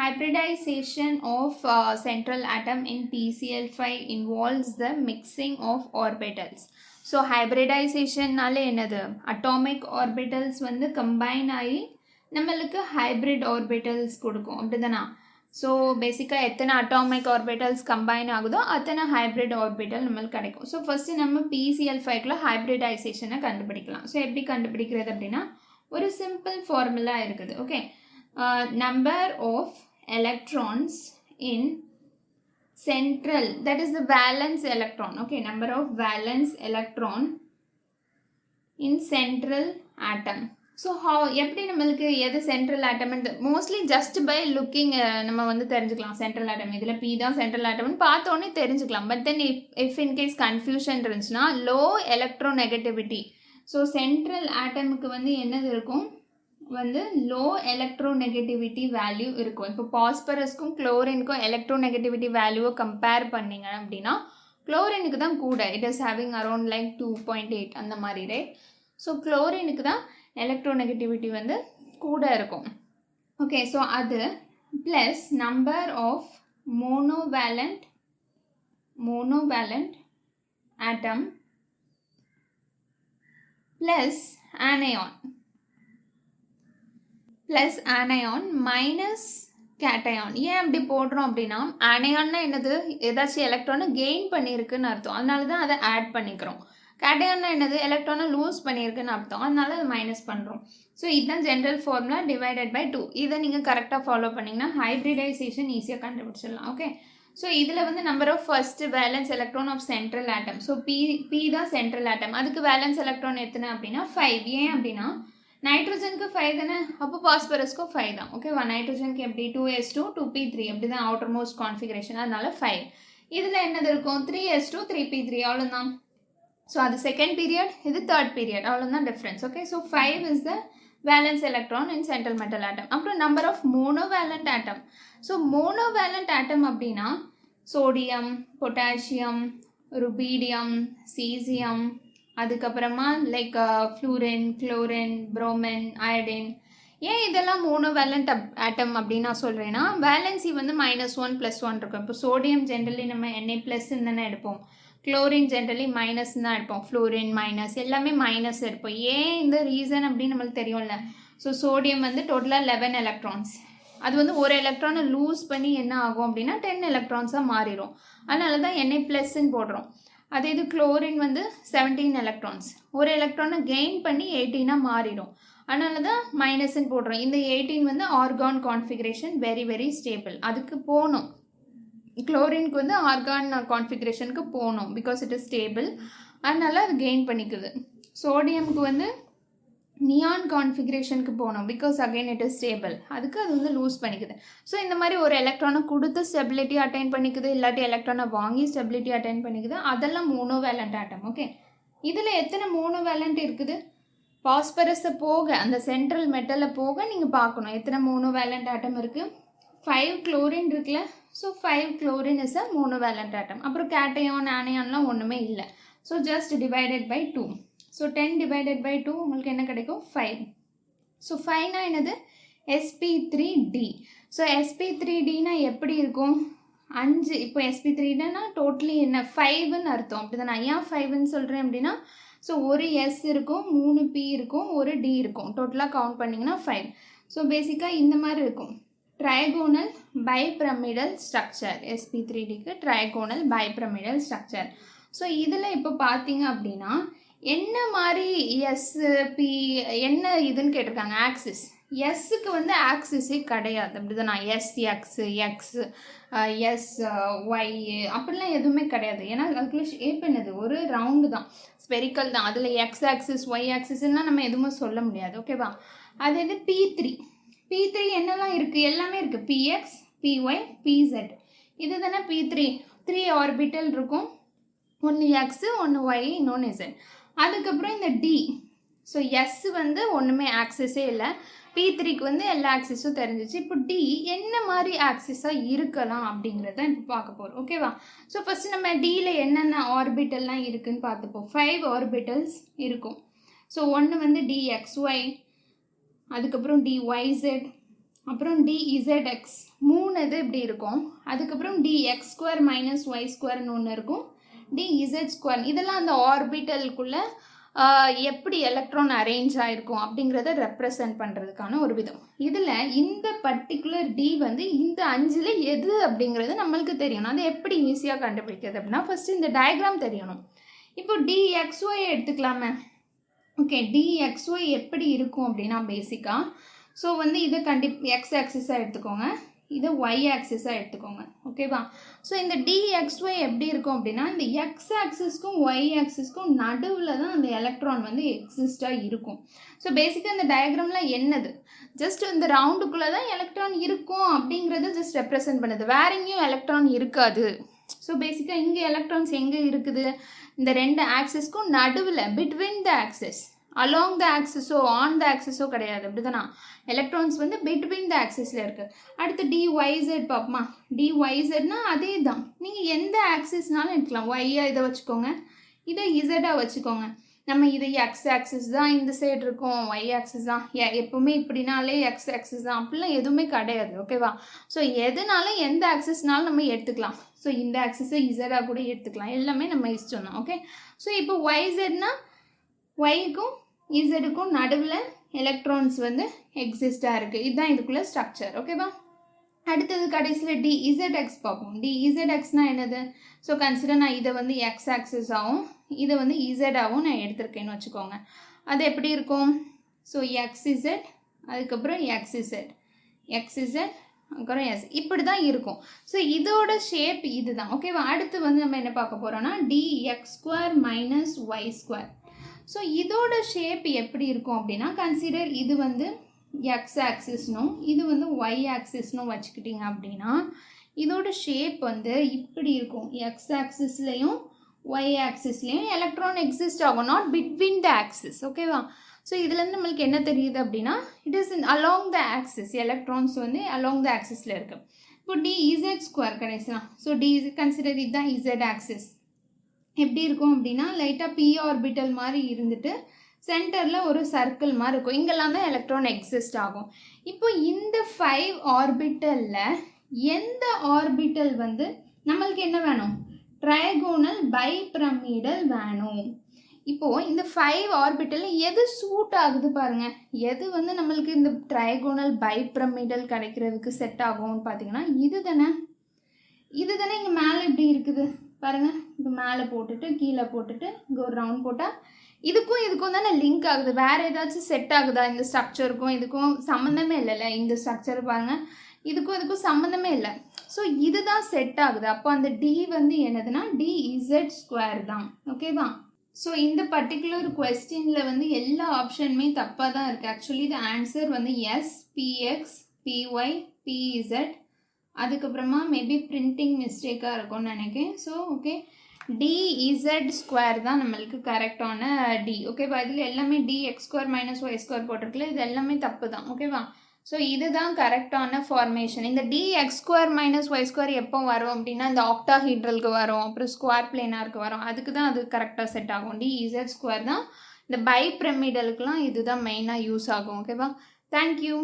hybridization of central atom in PCl5 involves the mixing of orbitals. So hybridization நால என்னது atomic orbitals வந்து combine ஆகி நம்மளுக்கு hybrid orbitals கொடுக்கும் அப்படிதானா. ஸோ பேசிக்காக எத்தனை அட்டாமிக் ஆர்பிட்டல்ஸ் கம்பைன் ஆகுதோ அத்தனை ஹைப்ரிட் ஆர்பிட்டல் நம்மளுக்கு கிடைக்கும். ஸோ ஃபஸ்ட்டு நம்ம PCl5க்குள்ள ஹைப்ரிடைசேஷனை கண்டுபிடிக்கலாம். ஸோ எப்படி கண்டுபிடிக்கிறது அப்படின்னா ஒரு சிம்பிள் ஃபார்முலா இருக்குது. Okay, number of electrons in central, that is the valence electron. Okay, number of valence electron in central atom. So how எப்படி நம்மளுக்கு எது central atom mostly just by looking நம்ம வந்து தெரிஞ்சுக்கலாம். சென்ட்ரல் ஆட்டம் இதில் பி தான் central ஆட்டம்னு பார்த்தோன்னே தெரிஞ்சுக்கலாம். But then if in case confusion இருந்துச்சுன்னா லோ எலக்ட்ரோநெகட்டிவிட்டி. ஸோ சென்ட்ரல் ஆட்டமுக்கு வந்து என்னது இருக்கும் வந்து லோ எலக்ட்ரோநெகட்டிவிட்டி வேல்யூ இருக்கும். இப்போ பாஸ்பரஸ்க்கும் குளோரினுக்கும் எலக்ட்ரோநெகட்டிவிட்டி வேல்யூவை கம்பேர் பண்ணிங்க அப்படின்னா குளோரினுக்கு தான் கூட, it is having around like 2.8 அந்த மாதிரி ரேட். ஸோ குளோரினுக்கு தான் எலக்ட்ரோநெகட்டிவிட்டி வந்து கூட இருக்கும். ஓகே, ஸோ அது plus number of monovalent atom plus anion minus cation. ஏன் அப்படி போடுறோம் அப்படின்னா ஆனையான்னா என்னது, ஏதாச்சும் எலக்ட்ரானை கெயின் பண்ணியிருக்குன்னு அர்த்தம், அதனால தான் அதை ஆட் பண்ணிக்கிறோம். கேட்டயான்னா என்னது, எலக்ட்ரானை லூஸ் பண்ணியிருக்குன்னு அர்த்தம், அதனால அதை மைனஸ் பண்ணுறோம். ஸோ இதுதான் ஜென்ரல் ஃபார்முலா டிவைடட் பை 2. இதை நீங்கள் கரெக்டாக ஃபாலோ பண்ணிங்கன்னா ஹைப்ரிடைசேஷன் ஈஸியாக கண்டுபிடிச்சிடலாம். ஓகே, ஸோ இதில் வந்து number of first valence electron of central atom. So P தான் சென்ட்ரல் ஆட்டம், அதுக்கு வேலன்ஸ் எலக்ட்ரான் எத்தனை அப்படின்னா 5. ஏன் அப்படின்னா நைட்ரோஜனுக்கு 5 தானே, அப்போ பாஸ்பரஸ்க்கும் 5 தான். ஓகேவா, நைட்ரோஜனுக்கு எப்படி 2s2 2p3 அப்படி தான் அவுட்டர் மோஸ்ட் கான்ஃபிகரேஷன், அதனால 5. இதில் என்னது இருக்கும் 3s2 3p3 அவ்வளோதான். ஸோ அது செகண்ட் பீரியட், இது தேர்ட் பீரியட், அவ்வளோதான் difference. Okay, so 5 is the valence electron in central metal atom. அப்புறம் number of monovalent atom. So monovalent atom அப்படின்னா சோடியம், பொட்டாசியம், ருபீடியம், சீசியம், அதுக்கப்புறமா like fluorine, chlorine, bromine, iodine. ஏன் இதெல்லாம் monovalent ஆட்டம் அப்படின்னு நான் சொல்கிறேன்னா வேலன்சி வந்து -1 +1 இருக்கும். இப்போ சோடியம் ஜென்ரலி நம்ம Na+ தானே எடுப்போம், குளோரின் ஜென்ரலி மைனஸ் தான் எடுப்போம், ஃப்ளூரின் மைனஸ், எல்லாமே மைனஸ் எடுப்போம். ஏன் இந்த ரீசன் அப்படின்னு நம்மளுக்கு தெரியும்ல. ஸோ சோடியம் வந்து டோட்டலாக 11 எலக்ட்ரான்ஸ், அது வந்து ஒரு எலக்ட்ரானை லூஸ் பண்ணி என்ன ஆகும் அப்படின்னா 10 எலக்ட்ரான்ஸாக மாறிடும், அதனால தான் Na+ன்னு போடுறோம். அதே இது குளோரின் வந்து 17 எலக்ட்ரான்ஸ், ஒரு எலக்ட்ரானை கெயின் பண்ணி 18 மாறிடும், அதனால தான் மைனஸ்ன்னு போடுறோம். இந்த 18 வந்து argon configuration, very very stable, அதுக்கு போகணும். குளோரினுக்கு வந்து ஆர்கான் கான்ஃபிகரேஷனுக்கு போகணும் பிகாஸ் இட் இஸ் ஸ்டேபிள், அதனால அது கெயின் பண்ணிக்குது. சோடியமுக்கு வந்து நியான் கான்ஃபிகரேஷனுக்கு போகணும் because again it is stable, அதுக்கு அது வந்து லூஸ் பண்ணிக்குது. ஸோ இந்த மாதிரி ஒரு எலக்ட்ரானை கொடுத்து ஸ்டெபிலிட்டி அட்டைன் பண்ணிக்குது, இல்லாட்டி எலக்ட்ரானை வாங்கி ஸ்டெபிலிட்டி அட்டைன் பண்ணிக்குது, அதெல்லாம் மோனோவேலண்ட் ஆட்டம். ஓகே, இதில் எத்தனை மோனோவேலண்ட் இருக்குது, பாஸ்பரஸை போக அந்த சென்ட்ரல் மெட்டலை போக நீங்கள் பார்க்கணும் எத்தனை மோனோவேலண்ட் ஆட்டம் இருக்குது. 5 குளோரின் இருக்குல்ல, so 5 chlorine is a monovalent atom. அப்புறம் கேட்டயான், ஆனையான்லாம் ஒன்றுமே இல்லை. So just divided by 2. So 10 divided by 2 உங்களுக்கு என்ன கிடைக்கும் 5. ஸோ 5னா என்னது sp3d. ஸோ sp3dனா எப்படி இருக்கும் 5. இப்போ sp3dனா டோட்டலி என்ன 5ன்னு அர்த்தம், அப்படி தான். நான் ஏன் 5ன்னு சொல்கிறேன் அப்படின்னா ஸோ ஒரு s இருக்கும், 3 p இருக்கும், ஒரு d இருக்கும், டோட்டலாக கவுண்ட் பண்ணிங்கன்னா 5. ஸோ பேசிக்காக இந்த மாதிரி இருக்கும் ட்ரைகோனல் பைபிரமிடல் ஸ்ட்ரக்சர். sp3dக்கு ட்ரைகோனல் பைபிரமிடல் ஸ்ட்ரக்சர். ஸோ இதில் இப்போ பார்த்தீங்க அப்படின்னா என்ன மாதிரி பி என்ன இதுன்னு கேட்டிருக்காங்க, ஆக்சிஸ். எஸ்ஸுக்கு வந்து ஆக்சிஸே கிடையாது, அப்படி தான். நான் எக்ஸ் ஒய் அப்படிலாம் எதுவுமே கிடையாது. ஏன்னா அதுக்குள்ள ஷேப் என்னது ஒரு ரவுண்டு தான், ஸ்பெரிக்கல் தான். அதில் எக்ஸ் ஆக்சிஸ் ஒய் ஆக்சிஸ்லாம் நம்ம எதுவுமே சொல்ல முடியாது. ஓகேவா, அது இது P3 என்னெல்லாம் இருக்குது, எல்லாமே இருக்குது, px py pz. இது தானே P3. 3 ஆர்பிட்டல் இருக்கும், ஒன்று எக்ஸு, ஒன்று ஒய், இன்னொன்று இசட். அதுக்கப்புறம் இந்த டி. ஸோ எஸ் வந்து ஒன்றுமே ஆக்சிஸே இல்லை, P3க்கு வந்து எல்லா ஆக்சிஸும் தெரிஞ்சிச்சு. இப்போ டி என்ன மாதிரி ஆக்சிஸாக இருக்கலாம் அப்படிங்கிறத இப்போ பார்க்க போகிறோம். ஓகேவா, ஸோ ஃபஸ்ட்டு நம்ம டியில் என்னென்ன ஆர்பிட்டல்லாம் இருக்குதுன்னு பார்த்துப்போம். 5 ஆர்பிட்டல்ஸ் இருக்கும். ஸோ ஒன்று வந்து dxy, அதுக்கப்புறம் dyz, அப்புறம் dZx 3 இது இப்படி இருக்கும். அதுக்கப்புறம் dx² மைனஸ் y² ஒன்று இருக்கும். dz², இதெல்லாம் அந்த ஆர்பிட்டலுக்குள்ள எப்படி எலக்ட்ரான் அரேஞ்ச் ஆகிருக்கும் அப்படிங்கிறத ரெப்ரசன்ட் பண்ணுறதுக்கான ஒரு விதம். இதில் இந்த பர்டிகுலர் டி வந்து இந்த 5ல் எது அப்படிங்கிறது நம்மளுக்கு தெரியணும். அதை எப்படி ஈஸியாக கண்டுபிடிக்கிறது அப்படின்னா ஃபஸ்ட்டு இந்த டயக்ராம் தெரியணும். இப்போ dxy எடுத்துக்கலாமே. ஓகே, dxy எப்படி இருக்கும் அப்படின்னா பேசிக்காக ஸோ வந்து இதை எக்ஸ் ஆக்சிஸாக எடுத்துக்கோங்க, இதை ஒய் ஆக்சிஸாக எடுத்துக்கோங்க. ஓகேவா? ஸோ இந்த dxy எப்படி இருக்கும் அப்படின்னா இந்த எக்ஸ் ஆக்சிஸ்க்கும் ஒய் ஆக்சிஸ்க்கும் நடுவில் தான் அந்த எலக்ட்ரான் வந்து எக்ஸிஸ்டாக இருக்கும். ஸோ பேசிக்காக இந்த டயக்ராம்லாம் என்னது, ஜஸ்ட் இந்த ரவுண்டுக்குள்ளே தான் எலக்ட்ரான் இருக்கும் அப்படிங்கிறத ஜஸ்ட் ரெப்ரசன்ட் பண்ணுது. வேற எங்கேயும் எலக்ட்ரான் இருக்காது. ஸோ பேசிக்காக இங்கே எலக்ட்ரான்ஸ் எங்கே இருக்குது, இந்த 2 ஆக்சிஸ்க்கும் நடுவில், between the axis, along the ஆக்சிஸோ ஆன் த ஆக்சிஸோ கிடையாது. அப்படி தானா? எலக்ட்ரான்ஸ் வந்து பிட்வீன் த ஆக்சிஸில் இருக்குது. அடுத்து dyz பார்ப்போமா. dyzனா அதே தான், நீங்கள் எந்த ஆக்சிஸ்னாலும் எடுக்கலாம். ஒய்யாக இதை வச்சுக்கோங்க, இதை இசடாக வச்சுக்கோங்க. நம்ம இது எக்ஸ் ஆக்சிஸ் தான் இந்த சைடு இருக்கும், ஒய் ஆக்சிஸ் தான் எப்போவுமே இப்படினாலே எக்ஸ் ஆக்சிஸ் தான் அப்படிலாம் எதுவுமே கிடையாது. ஓகேவா? ஸோ எதுனாலும் எந்த ஆக்சிஸ்னாலும் நம்ம எடுத்துக்கலாம். ஸோ இந்த ஆக்சிஸை இசடாக கூட எடுத்துக்கலாம், எல்லாமே நம்ம இஷ்டம் தான். ஓகே, ஸோ இப்போ ஒய்செட்னா ஒய்க்கும் இசடுக்கும் நடுவில் எலக்ட்ரான்ஸ் வந்து எக்ஸிஸ்டாக இருக்குது. இதுதான் இதுக்குள்ளே ஸ்ட்ரக்சர். ஓகேவா? அடுத்தது கடைசியில் dZx பார்ப்போம். dZxனா என்னது? ஸோ கன்சிடர் நான் இதை வந்து எக்ஸ் ஆக்சிஸாகவும் இதை வந்து இசடாகவும் நான் எடுத்திருக்கேன்னு வச்சுக்கோங்க. அது எப்படி இருக்கும்? ஸோ xz, அதுக்கப்புறம் xz, அப்புறம் எஸ், இப்படி தான் இருக்கும். ஸோ இதோட ஷேப் இது தான். ஓகேவா? அடுத்து வந்து நம்ம என்ன பார்க்க போகிறோம்னா dx² மைனஸ் y². ஸோ இதோட ஷேப் எப்படி இருக்கும் அப்படின்னா கன்சிடர் இது வந்து எக்ஸ் ஆக்சிஸ்னும் இது வந்து ஒய் ஆக்சிஸ்னும் வச்சுக்கிட்டிங்க அப்படின்னா இதோட ஷேப் வந்து இப்படி இருக்கும். எக்ஸ் ஆக்சிஸ்லேயும் ஒய் ஆக்சிஸ்லேயும் எலக்ட்ரான் எக்ஸிஸ்ட் ஆகும், நாட் பிட்வீன் த ஆக்சிஸ். ஓகேவா? ஸோ இதுலேருந்து நம்மளுக்கு என்ன தெரியுது அப்படின்னா it is in along the axis, electrons வந்து அலாங் த ஆக்சிஸில் இருக்குது. இப்போ dz² கிடைச்சலாம். ஸோ கன்சிடர் இதுதான் இசட் ஆக்சிஸ். எப்படி இருக்கும் அப்படின்னா லைட்டாக p ஆர்பிட்டல் மாதிரி இருந்துட்டு சென்டரில் ஒரு சர்க்கிள் மாதிரி இருக்கும். இங்கெல்லாம் தான் எலக்ட்ரான் எக்ஸிஸ்ட் ஆகும். இப்போ இந்த 5 ஆர்பிட்டலில் எந்த ஆர்பிட்டல் வந்து நம்மளுக்கு என்ன வேணும்? ட்ரைகோனல் பைபிரமிடல் வேணும். இப்போது இந்த 5 ஆர்பிட்டலில் எது சூட் ஆகுது பாருங்கள். எது வந்து நம்மளுக்கு இந்த ட்ரைகோனல் பைபிரமிடல் கிடைக்கிறதுக்கு செட் ஆகும்னு பார்த்தீங்கன்னா இது தானே இங்கே மேலே இப்படி இருக்குது பாருங்கள். இப்போ மேலே போட்டுட்டு கீழே போட்டுட்டு இங்கே ஒரு ரவுண்ட் போட்டால் இதுக்கும் தானே லிங்க் ஆகுது. வேறு ஏதாச்சும் செட் ஆகுதா? இந்த ஸ்ட்ரக்சருக்கும் இதுக்கும் சம்மந்தமே இல்லைல்ல. இந்த ஸ்ட்ரக்சர் பாருங்கள், இதுக்கும் சம்மந்தமே இல்லை. ஸோ இதுதான் செட் ஆகுது. அப்போ அந்த டி வந்து என்னதுன்னா dz² தான். ஓகேவா? ஸோ இந்த பர்டிகுலர் கொஸ்டினில் வந்து எல்லா ஆப்ஷனுமே தப்பாக தான் இருக்குது. ஆக்சுவலி த ஆன்சர் வந்து எஸ், பிஎக்ஸ், பிஒய், பிஇசட், அதுக்கப்புறமா மேபி பிரிண்டிங் மிஸ்டேக்காக இருக்கும்னு நினைக்கிறேன். ஸோ ஓகே, dz² தான் நம்மளுக்கு கரெக்டான டி. ஓகேவா? இதில் எல்லாமே dx² மைனஸ் y² போட்டிருக்குல்ல, இது எல்லாமே தப்பு தான். ஓகேவா? ஸோ இதுதான் கரெக்டான ஃபார்மேஷன். இந்த dx² மைனஸ் y² எப்போ வரும் அப்படின்னா இந்த ஆக்டாஹீட்ரலுக்கு வரும், அப்புறம் ஸ்கொயர் பிளேனாருக்கு வரும். அதுக்கு தான் அது கரெக்டாக செட் ஆகும். dz² தான் இந்த பைபிரமிடலுக்குலாம் இதுதான் மெயினாக யூஸ் ஆகும். ஓகேவா? தேங்க்யூ.